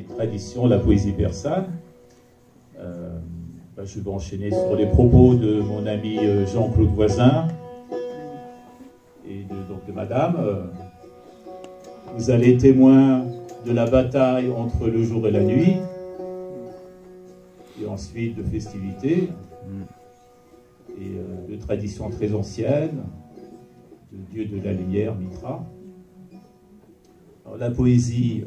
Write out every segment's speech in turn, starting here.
les traditions, la poésie persane. Je vais enchaîner sur les propos de mon ami Jean-Claude Voisin et de Madame. Vous allez témoin de la bataille entre le jour et la nuit, et ensuite de festivités, et de traditions très anciennes, de dieu de la lumière, Mitra. Alors, la poésie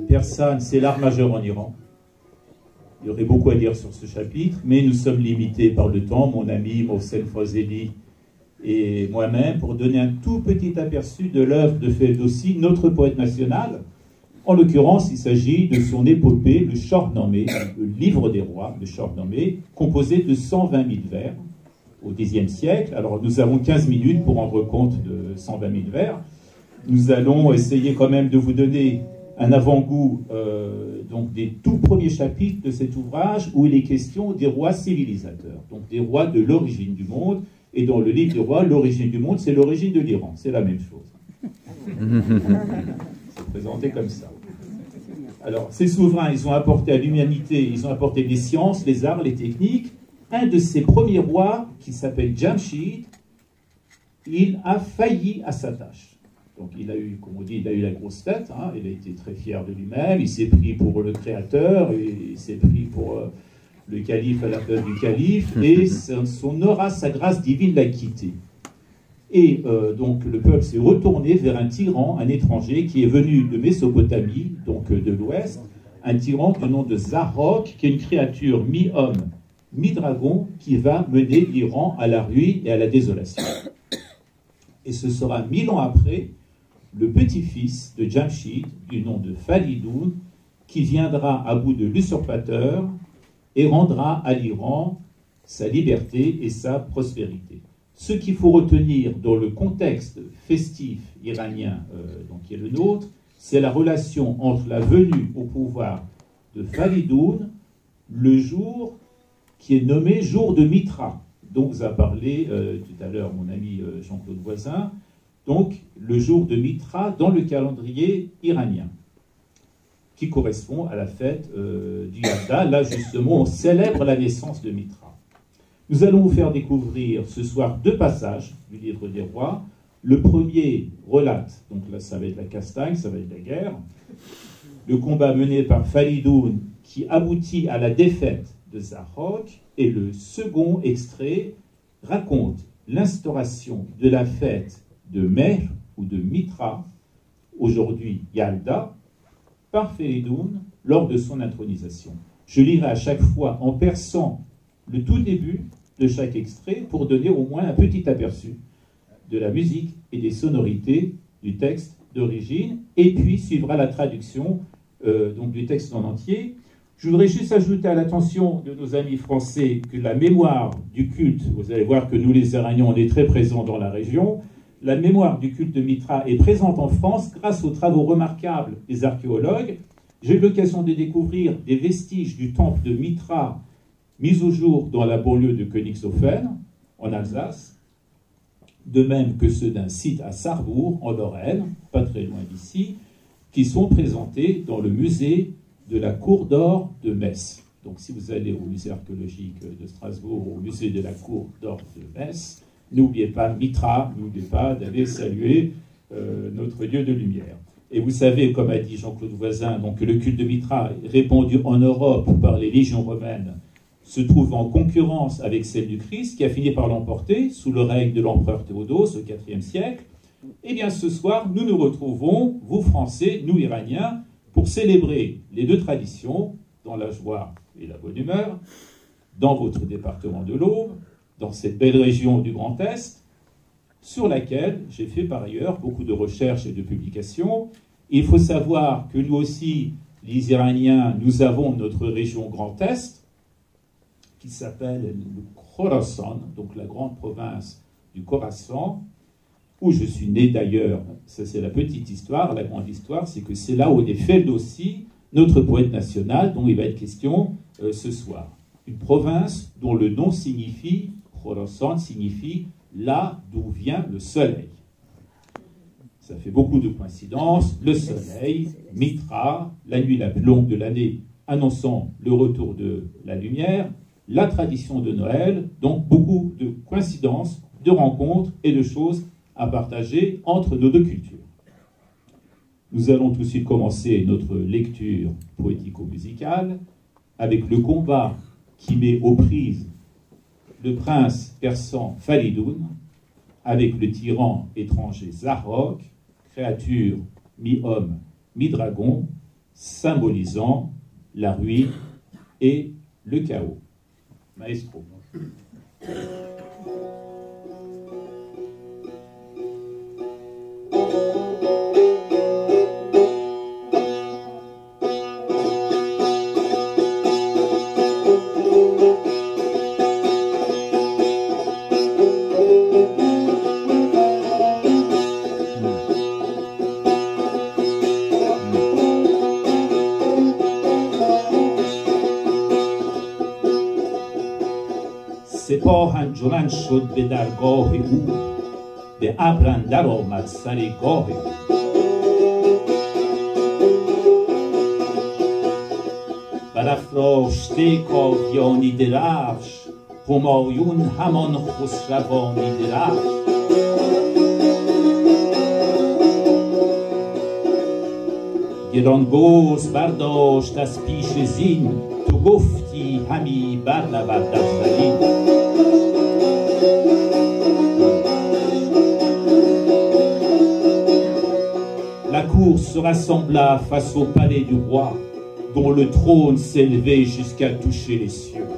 persane, c'est l'art majeur en Iran. Il y aurait beaucoup à dire sur ce chapitre, mais nous sommes limités par le temps, mon ami Mohsen Fazeli et moi-même, pour donner un tout petit aperçu de l'œuvre de Ferdowsi, notre poète national. En l'occurrence, il s'agit de son épopée, le Shahnameh, le livre des rois, le Shahnameh, composé de 120 000 vers au Xe siècle. Alors, nous avons 15 minutes pour rendre compte de 120 000 vers. Nous allons essayer quand même de vous donner un avant-goût donc des tout premiers chapitres de cet ouvrage où il est question des rois civilisateurs, donc des rois de l'origine du monde. Et dans le livre des rois, l'origine du monde, c'est l'origine de l'Iran. C'est la même chose. C'est présenté comme ça. Alors, ces souverains, ils ont apporté à l'humanité, ils ont apporté les sciences, les arts, les techniques. Un de ces premiers rois, qui s'appelle Jamshid, il a failli à sa tâche. Donc il a eu, comme on dit, il a eu la grosse tête, hein, il a été très fier de lui-même, il s'est pris pour le créateur, il s'est pris pour le calife à la place du calife, et son aura, sa grâce divine l'a quitté. Et donc le peuple s'est retourné vers un tyran, un étranger, qui est venu de Mésopotamie, donc de l'Ouest, un tyran du nom de Zarok, qui est une créature mi-homme, mi-dragon, qui va mener l'Iran à la ruine et à la désolation. Et ce sera 1000 ans après, le petit-fils de Jamshid, du nom de Falidoun, qui viendra à bout de l'usurpateur et rendra à l'Iran sa liberté et sa prospérité. Ce qu'il faut retenir dans le contexte festif iranien donc qui est le nôtre, c'est la relation entre la venue au pouvoir de Falidoun, le jour qui est nommé jour de Mitra, dont vous a parlé tout à l'heure mon ami Jean-Claude Voisin, donc le jour de Mitra dans le calendrier iranien, qui correspond à la fête du Yalda. Là, justement, on célèbre la naissance de Mitra. Nous allons vous faire découvrir ce soir 2 passages du livre des rois. Le premier relate, donc là, ça va être la castagne, ça va être la guerre, le combat mené par Falidoun qui aboutit à la défaite de Zarok, et le second extrait raconte l'instauration de la fête de Mehr ou de Mitra, aujourd'hui Yalda, par Falidoun lors de son intronisation. Je lirai à chaque fois en persan le tout début de chaque extrait pour donner au moins un petit aperçu de la musique et des sonorités du texte d'origine, et puis suivra la traduction donc du texte en entier. Je voudrais juste ajouter à l'attention de nos amis français que la mémoire du culte, vous allez voir que nous les Iraniens, on est très présents dans la région, la mémoire du culte de Mitra est présente en France grâce aux travaux remarquables des archéologues. J'ai eu l'occasion de découvrir des vestiges du temple de Mitra mis au jour dans la banlieue de Königshofen, en Alsace, de même que ceux d'un site à Sarrebourg, en Lorraine, pas très loin d'ici, qui sont présentés dans le musée de la Cour d'Or de Metz. Donc si vous allez au musée archéologique de Strasbourg, au musée de la Cour d'Or de Metz, n'oubliez pas Mitra, n'oubliez pas d'aller saluer notre Dieu de lumière. Et vous savez, comme a dit Jean-Claude Voisin, donc, que le culte de Mitra, répandu en Europe par les légions romaines, se trouve en concurrence avec celle du Christ, qui a fini par l'emporter sous le règne de l'empereur Théodose au IVe siècle. Eh bien, ce soir, nous nous retrouvons, vous Français, nous Iraniens, pour célébrer les 2 traditions, dans la joie et la bonne humeur, dans votre département de l'Aube, dans cette belle région du Grand Est, sur laquelle j'ai fait par ailleurs beaucoup de recherches et de publications. Il faut savoir que nous aussi, les Iraniens, nous avons notre région Grand Est, qui s'appelle le Khorasan, donc la grande province du Khorasan, où je suis né d'ailleurs. Ça, c'est la petite histoire. La grande histoire, c'est que c'est là où est Ferdowsi, notre poète national, dont il va être question ce soir. Une province dont le nom signifie, Khorasan signifie là d'où vient le soleil. Ça fait beaucoup de coïncidences. Le soleil, Mitra, la nuit la plus longue de l'année, annonçant le retour de la lumière, la tradition de Noël, donc beaucoup de coïncidences, de rencontres et de choses à partager entre nos deux cultures. Nous allons tout de suite commencer notre lecture poético-musicale avec le combat qui met aux prises le prince persan Falidoun avec le tyran étranger Zarok, créature mi-homme, mi-dragon, symbolisant la ruine et le chaos. Maestro. سپاهن جلند شد به درگاه او به ابر اندر آمد سر گاه او برافراشته کاویانی درفش همایون همان خسروانی درفش گرانگوز برداشت از پیش زین تو گفتی همی برنورد از زمین La cour se rassembla face au palais du roi, dont le trône s'élevait jusqu'à toucher les cieux.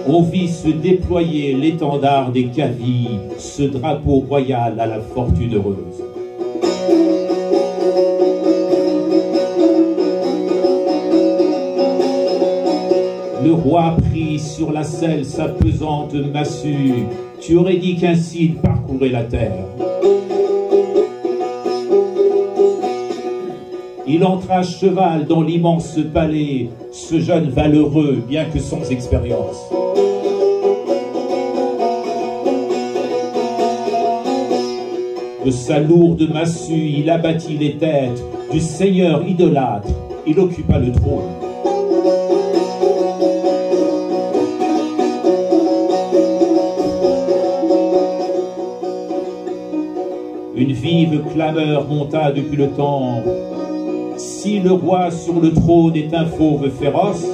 On vit se déployer l'étendard des Kavis, ce drapeau royal à la fortune heureuse. Le roi prit sur la selle sa pesante massue. Tu aurais dit qu'ainsi il parcourait la terre. Il entra à cheval dans l'immense palais, ce jeune valeureux, bien que sans expérience. De sa lourde massue, il abattit les têtes du seigneur idolâtre. Il occupa le trône. Une vive clameur monta depuis le temple. Si le roi sur le trône est un fauve féroce,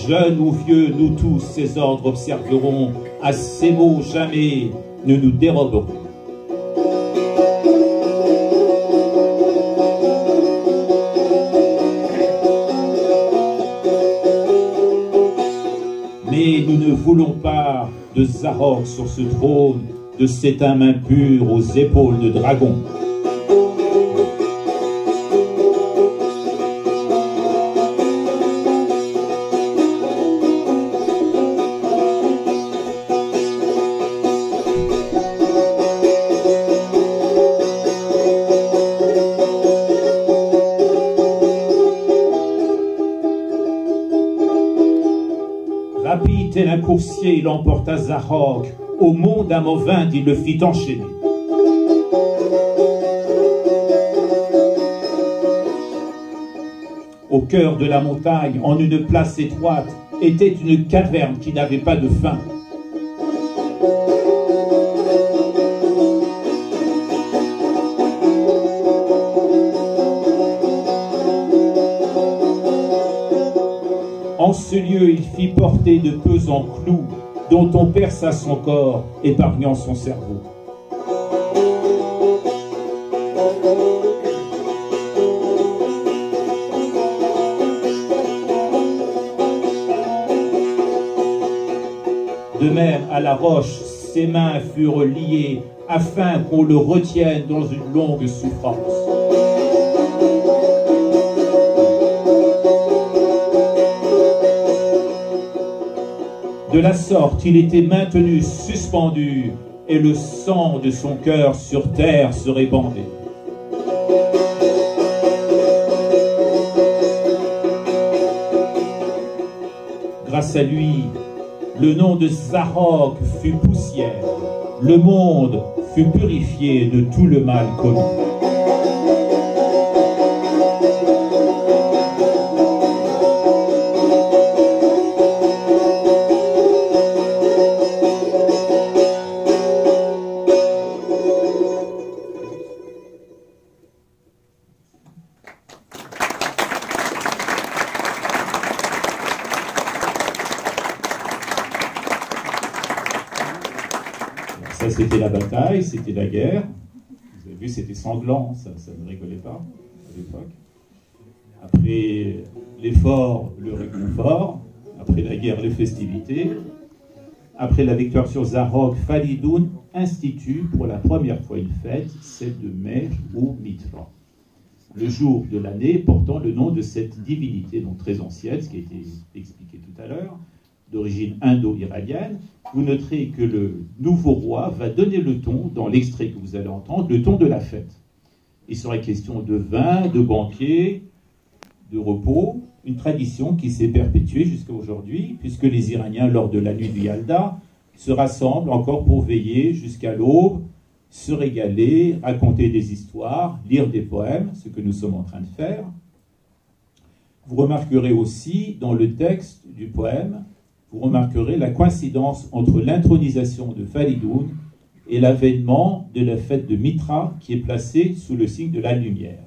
jeunes ou vieux, nous tous ses ordres observerons. À ces mots jamais ne nous déroberons. Mais nous ne voulons pas de Zarok sur ce trône, de cet âme impure aux épaules de dragon. Rapide tel un coursier, il emporta Zarok. Au mont d'Amovinde, il le fit enchaîner. Au cœur de la montagne, en une place étroite, était une caverne qui n'avait pas de fin. En ce lieu, il fit porter de pesants clous, dont on perça son corps, épargnant son cerveau. De même, à la roche, ses mains furent liées, afin qu'on le retienne dans une longue souffrance. De la sorte, il était maintenu suspendu, et le sang de son cœur sur terre se répandait. grâce à lui, le nom de Zarok fut poussière, le monde fut purifié de tout le mal commis. Ça, c'était la bataille, c'était la guerre. Vous avez vu, c'était sanglant, ça ne rigolait pas à l'époque. Après l'effort, le réconfort. Après la guerre, les festivités. Après la victoire sur Zarok, Falidoun institue pour la première fois une fête, celle de Mer ou Mitra. Le jour de l'année portant le nom de cette divinité, donc très ancienne, ce qui a été expliqué tout à l'heure, d'origine indo-iranienne. Vous noterez que le nouveau roi va donner le ton, dans l'extrait que vous allez entendre, le ton de la fête. Il sera question de vin, de banquet, de repos, une tradition qui s'est perpétuée jusqu'à aujourd'hui, puisque les Iraniens, lors de la nuit du Yalda, se rassemblent encore pour veiller jusqu'à l'aube, se régaler, raconter des histoires, lire des poèmes, ce que nous sommes en train de faire. Vous remarquerez aussi, dans le texte du poème, vous remarquerez la coïncidence entre l'intronisation de Falidoun et l'avènement de la fête de Mitra qui est placée sous le signe de la lumière.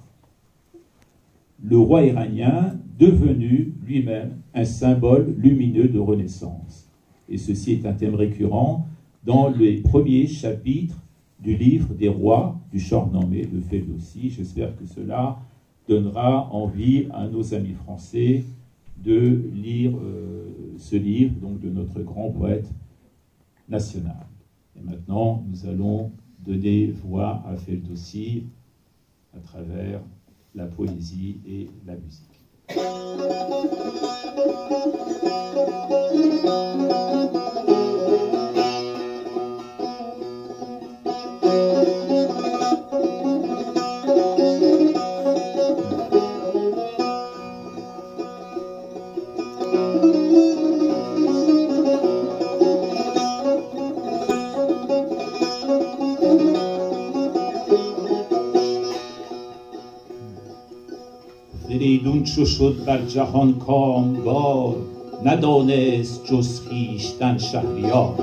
Le roi iranien devenu lui-même un symbole lumineux de renaissance. Et ceci est un thème récurrent dans les premiers chapitres du livre des rois du Shahnameh de Ferdowsi. J'espère que cela donnera envie à nos amis français de lire ce livre, donc de notre grand poète national. Et maintenant, nous allons donner voix à Ferdowsi à travers la poésie et la musique. فریدون چو شد بر جهان کامگار ندانست جز خویشتن شهریار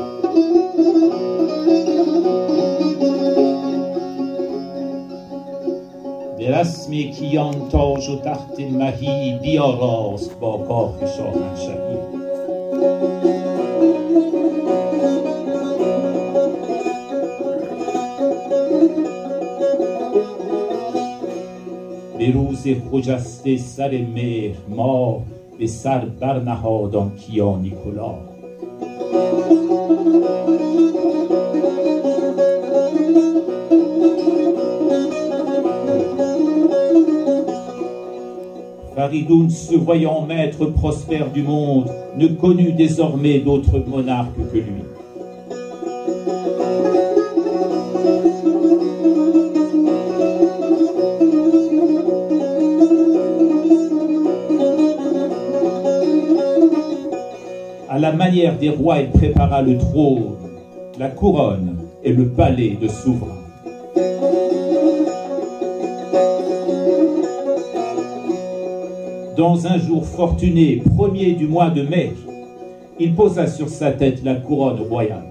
به رسم کیان تاج و تخت مهی بیاراست با کاخ شاهنشهی به روز خجسته سر مهر ماه به سر برنهاد آن کیانی کلاه Faridoun, se voyant maître prospère du monde, ne connut désormais d'autre monarque que lui. À la manière des rois, il prépara le trône, la couronne et le palais de souverain. Dans un jour fortuné, premier du mois de mai, il posa sur sa tête la couronne royale.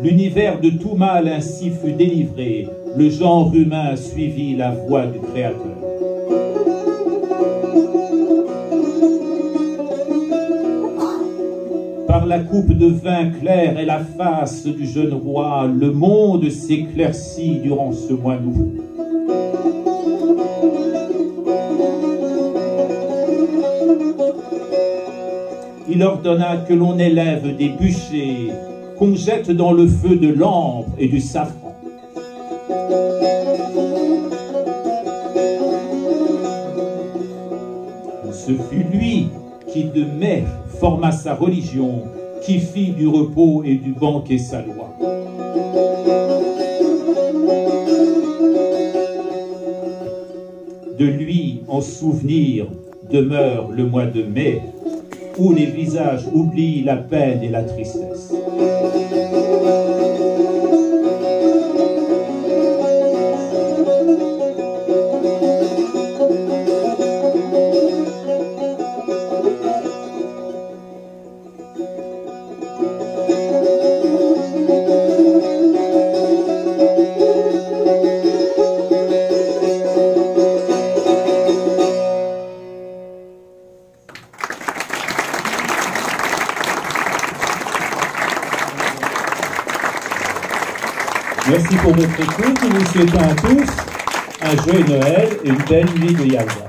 L'univers de tout mal ainsi fut délivré, le genre humain suivit la voie du Créateur. Par la coupe de vin clair et la face du jeune roi, le monde s'éclaircit durant ce mois nouveau. Il ordonna que l'on élève des bûchers, qu'on jette dans le feu de l'ambre et du safran. Ce fut lui qui de mai forma sa religion, qui fit du repos et du banquet sa loi. de lui en souvenir demeure le mois de mai, où les visages oublient la peine et la tristesse. Merci pour votre écoute. Nous vous souhaitons à tous un joyeux Noël et une belle nuit de Yalva.